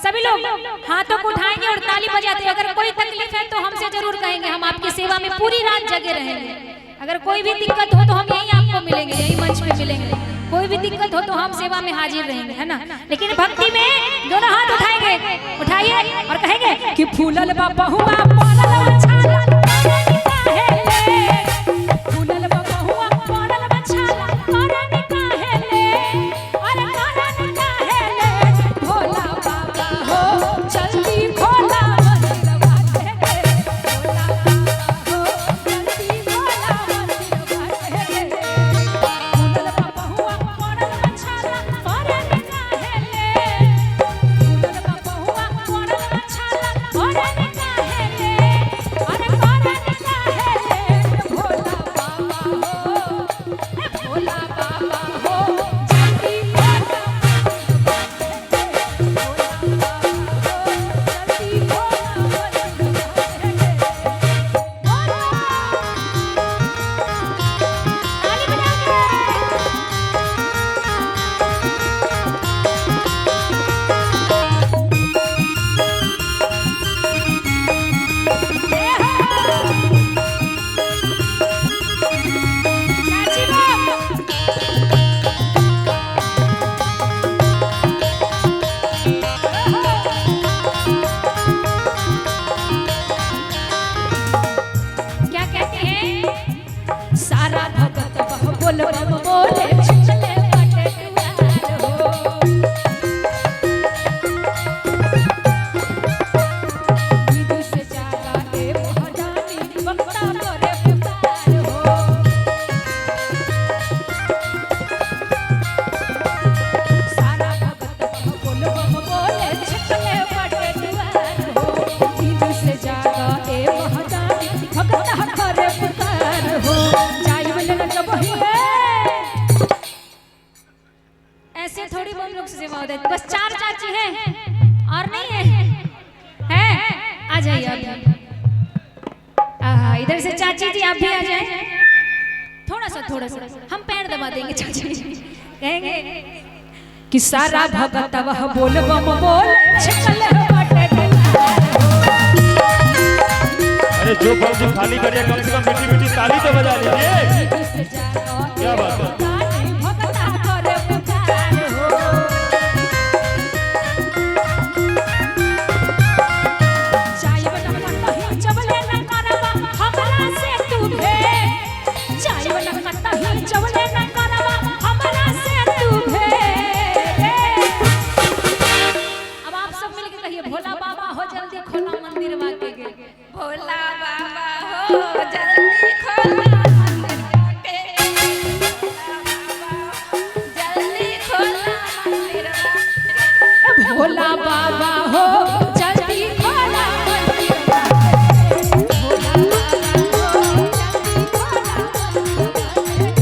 सभी लोग हाथों को उठाएंगे और ताली बजाते। अगर कोई तकलीफ है तो हमसे जरूर कहेंगे, हम आपकी सेवा में पूरी रात जगे रहेंगे। अगर कोई भी दिक्कत हो तो हम यहीं आपको मिलेंगे, यही मंच पे मिलेंगे। कोई भी दिक्कत हो तो हम सेवा में हाजिर रहेंगे, है ना। लेकिन भक्ति में दोनों हाथ उठाएंगे, उठाइए और कहेंगे कि फूलल बाबा हुआ पड़ल छाला फूलल बाबा हुआ पड़ल छाला करन काहेले अरे करन काहेले भोला बाबा हो जल्दी भोला मंदिरवा दे भोला बाबा हो जल्दी भोला मंदिरवा दे फूलल बाबा हुआ पड़ल छाला करन काहेले फूलल बाबा हुआ पड़ल छाला करन काहेले अरे करन काहेले भोला बाबा हो भोला बाबा हो जल्दी भोला क्या कहते हैं सारा भगत बोल बोले छिछले बटे दुआर हो विधि से जागा ए महादानी भक्ता करे पुकार हो सारा भगत बोल बोले छिछले बटे दुआर हो विधि से जागा ए महादानी भक्ता करे पुकार हो जाई मिलन जब ही है। ऐसे थोड़ी बहुत लोग से सेवा होता है, बस 4 चाची हैं और नहीं है आ जाइए आप। इधर से चाची जी आप भी आ जाए। थोड़ा सा हम पैर दबा देंगे चाची जी, कहेंगे कि सारा भगत वह बोल बम बोल छिछले बटे दुआर अरे जो फल खाली करिए कम से कम मीठी मीठी ताली तो बजा लीजिए। क्या बात है। अब आप सब मिलके कहिए भोला बाबा हो जल्दी खोला मंदिर वाके गे भोला बाबा हो जल्दी खोला मंदिर वाके जल्दी खोला मंदिर वाके भोला बाबा हो जल्दी खोला मंदिर वाके भोला बाबा हो जल्दी खोला मंदिर वाके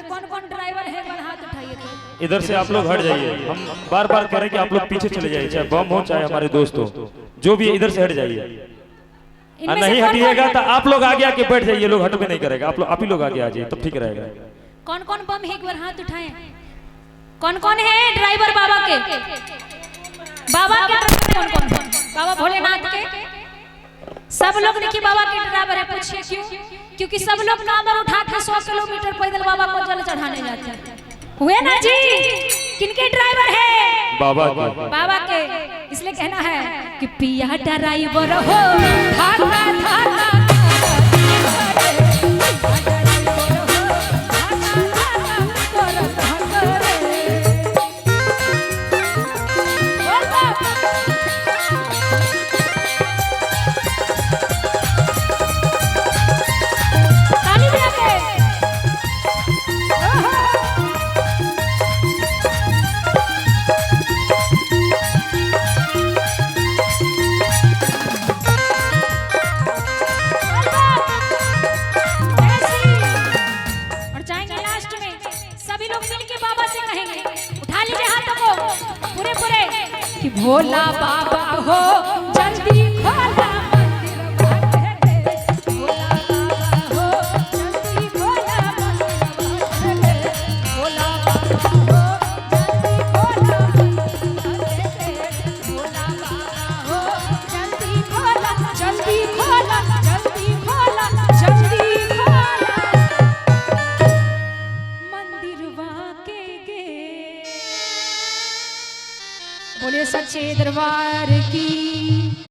से कौन कौन ड्राइवर है, एक बार हाथ उठाइए तो। इधर से आप लोग हट जाइए, हम बार बार कह रहे हैं कि आप लोग पीछे चले जाइए, चाहे बम हो चाहे हमारे दोस्त हो, जो भी है इधर से हट जाइए। इनमें से नहीं कौन हटिएगा कौन- तो आप लोग आगे आके बैठ जाइए, लोग हटबे नहीं करेगा, आप ही लोग आगे आ जाइए, तब ठीक रहेगा। कौन कौन बम है, एक बार हाथ उठाएं। कौन कौन है ड्राइवर बाबा के? बाबा के ड्राइवर कौन कौन है? बाबा भोलेनाथ के सब लोग देखिए बाबा के ड्राइवर है। पूछिए क्यों? क्योंकि सब लोग कांवर उठा के 100 किलोमीटर पैदल बाबा को जल चढ़ाने जाते हैं। हुए ना जी? किनके ड्राइवर है? बाबा के। बाबा के। इसलिए कहना है कि पिया ड्राइवर हो धागा धागा भोला बाबा हो जल्दी खोला मंदिर बाटे, भोला बाबा हो जल्दी खोला मंदिर बाटे, भोला बाबा हो जल्दी खोला, जल्दी खोला, जल्दी खोला, जल्दी खोला मंदिरवा के गे। बोले सच्चे दरबार की।